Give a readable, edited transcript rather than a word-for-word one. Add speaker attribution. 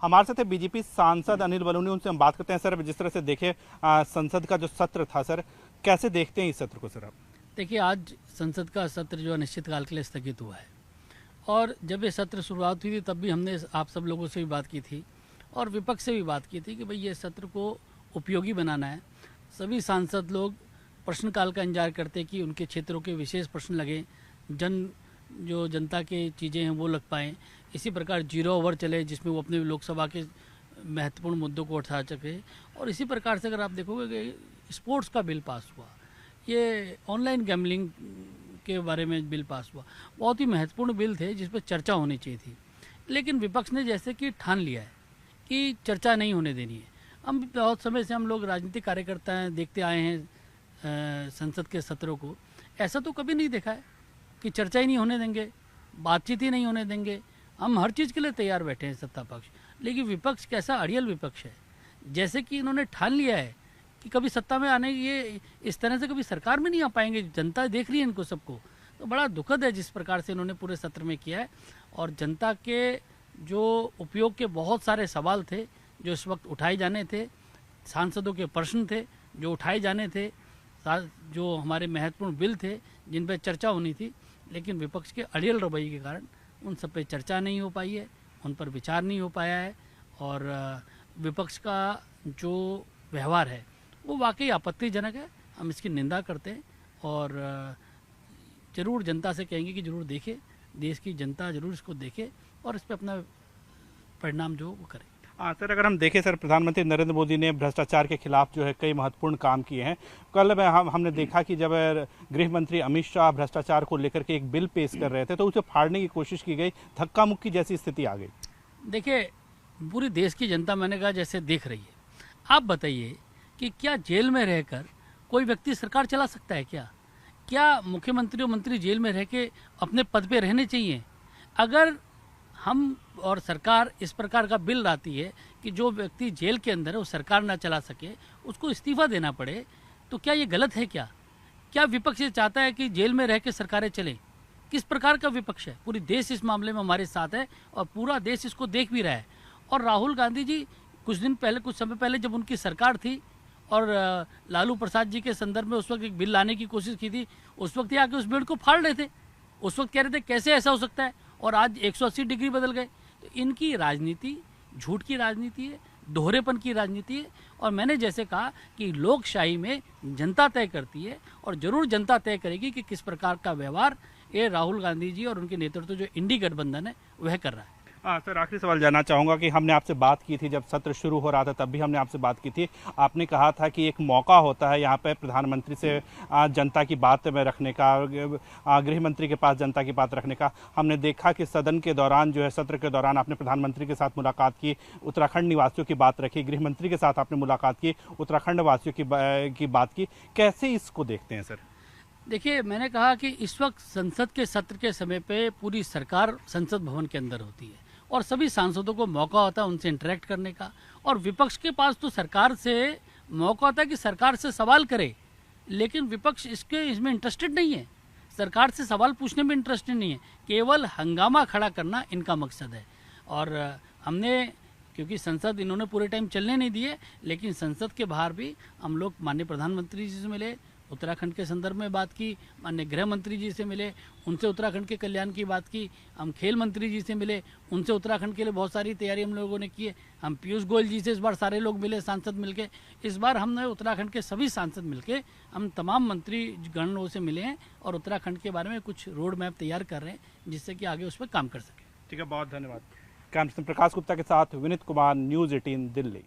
Speaker 1: हमारे साथ बीजेपी सांसद अनिल बलूनी, उनसे हम बात करते हैं। सर, जिस तरह से देखे संसद का जो सत्र था, सर कैसे देखते हैं इस सत्र को? सर आप
Speaker 2: देखिए, आज संसद का सत्र जो अनिश्चितकाल के लिए स्थगित हुआ है और जब ये सत्र शुरुआत हुई थी तब भी हमने आप सब लोगों से भी बात की थी और विपक्ष से भी बात की थी कि भाई ये सत्र को उपयोगी बनाना है। सभी सांसद लोग प्रश्नकाल का इंतजार करते कि उनके क्षेत्रों के विशेष प्रश्न लगे, जो जनता के चीज़ें हैं वो लग पाएँ। इसी प्रकार 0 ओवर चले जिसमें वो अपने लोकसभा के महत्वपूर्ण मुद्दों को उठा सके। और इसी प्रकार से अगर आप देखोगे कि स्पोर्ट्स का बिल पास हुआ, ये ऑनलाइन गैम्बलिंग के बारे में बिल पास हुआ, बहुत ही महत्वपूर्ण बिल थे जिस पर चर्चा होनी चाहिए थी। लेकिन विपक्ष ने जैसे कि ठान लिया है कि चर्चा नहीं होने देनी है। हम बहुत समय से हम लोग राजनीतिक कार्यकर्ता हैं, देखते आए हैं संसद के सत्रों को। ऐसा तो कभी नहीं देखा है कि चर्चा ही नहीं होने देंगे, बातचीत ही नहीं होने देंगे। हम हर चीज़ के लिए तैयार बैठे हैं सत्ता पक्ष, लेकिन विपक्ष कैसा अड़ियल विपक्ष है। जैसे कि इन्होंने ठान लिया है कि कभी सत्ता में आने ये इस तरह से कभी सरकार में नहीं आ पाएंगे। जनता देख रही है इनको सबको, तो बड़ा दुखद है जिस प्रकार से इन्होंने पूरे सत्र में किया है। और जनता के जो उपयोग के बहुत सारे सवाल थे जो इस वक्त उठाए जाने थे, सांसदों के प्रश्न थे जो उठाए जाने थे, जो हमारे महत्वपूर्ण बिल थे जिन पर चर्चा होनी थी, लेकिन विपक्ष के अड़ियल रवैये के कारण उन सब पे चर्चा नहीं हो पाई है, उन पर विचार नहीं हो पाया है। और विपक्ष का जो व्यवहार है वो वाकई आपत्तिजनक है। हम इसकी निंदा करते हैं और ज़रूर जनता से कहेंगे कि ज़रूर देखे, देश की जनता ज़रूर इसको देखे और इस पर अपना परिणाम जो वो करे।
Speaker 1: हाँ सर, अगर हम देखें सर, प्रधानमंत्री नरेंद्र मोदी ने भ्रष्टाचार के खिलाफ जो है कई महत्वपूर्ण काम किए हैं। कल में हमने देखा कि जब गृह मंत्री अमित शाह भ्रष्टाचार को लेकर के एक बिल पेश कर रहे थे तो उसे फाड़ने की कोशिश की गई, धक्का मुक्की जैसी स्थिति आ गई।
Speaker 2: देखिए, पूरी देश की जनता, मैंने कहा, जैसे देख रही है। आप बताइए कि क्या जेल में रहकर कोई व्यक्ति सरकार चला सकता है? क्या मुख्यमंत्री और मंत्री जेल में रह के अपने पद पे रहने चाहिए? अगर हम और सरकार इस प्रकार का बिल लाती है कि जो व्यक्ति जेल के अंदर है वो सरकार ना चला सके, उसको इस्तीफा देना पड़े, तो क्या ये गलत है? क्या विपक्ष ये चाहता है कि जेल में रह के सरकारें चलें? किस प्रकार का विपक्ष है? पूरी देश इस मामले में हमारे साथ है और पूरा देश इसको देख भी रहा है। और राहुल गांधी जी कुछ समय पहले जब उनकी सरकार थी और लालू प्रसाद जी के संदर्भ में उस वक्त एक बिल लाने की कोशिश की थी, उस वक्त ही आके उस बिल को फाड़ रहे थे। उस वक्त कह रहे थे कैसे ऐसा हो सकता है, और आज 180 डिग्री बदल गए। तो इनकी राजनीति झूठ की राजनीति है, दोहरेपन की राजनीति है। और मैंने जैसे कहा कि लोकशाही में जनता तय करती है और जरूर जनता तय करेगी कि किस प्रकार का व्यवहार ये राहुल गांधी जी और उनके नेतृत्व जो इंडी गठबंधन है वह कर रहा है।
Speaker 1: हाँ सर, आखिरी सवाल जानना चाहूँगा कि हमने आपसे बात की थी जब सत्र शुरू हो रहा था, तब भी हमने आपसे बात की थी। आपने कहा था कि एक मौका होता है यहाँ पे प्रधानमंत्री से जनता की बात में रखने का, गृह मंत्री के पास जनता की बात रखने का। हमने देखा कि सदन के दौरान जो है, सत्र के दौरान आपने प्रधानमंत्री के साथ मुलाकात की, उत्तराखंड निवासियों की बात रखी, गृह मंत्री के साथ आपने मुलाकात की, उत्तराखंड वासियों की बात की। कैसे इसको देखते हैं सर?
Speaker 2: देखिए, मैंने कहा कि इस वक्त संसद के सत्र के समय पे पूरी सरकार संसद भवन के अंदर होती है और सभी सांसदों को मौका होता है उनसे इंटरेक्ट करने का। और विपक्ष के पास तो सरकार से मौका होता है कि सरकार से सवाल करे, लेकिन विपक्ष इसमें इंटरेस्टेड नहीं है। सरकार से सवाल पूछने में इंटरेस्टेड नहीं है, केवल हंगामा खड़ा करना इनका मकसद है। और हमने, क्योंकि संसद इन्होंने पूरे टाइम चलने नहीं दिए, लेकिन संसद के बाहर भी हम लोग माननीय प्रधानमंत्री जी से मिले, उत्तराखंड के संदर्भ में बात की, माननीय गृह मंत्री जी से मिले, उनसे उत्तराखंड के कल्याण की बात की। हम खेल मंत्री जी से मिले, उनसे उत्तराखंड के लिए बहुत सारी तैयारी हम लोगों ने की है। हम पीयूष गोयल जी से इस बार सारे लोग मिले, सांसद मिलके। इस बार हमने उत्तराखंड के सभी सांसद मिलके हम तमाम मंत्री गणों से मिले हैं और उत्तराखंड के बारे में कुछ रोड मैप तैयार कर रहे हैं जिससे कि आगे उस पर काम कर सकें।
Speaker 1: ठीक है, बहुत धन्यवाद। कैमरा प्रकाश गुप्ता के साथ विनीत कुमार, न्यूज़ 18 दिल्ली।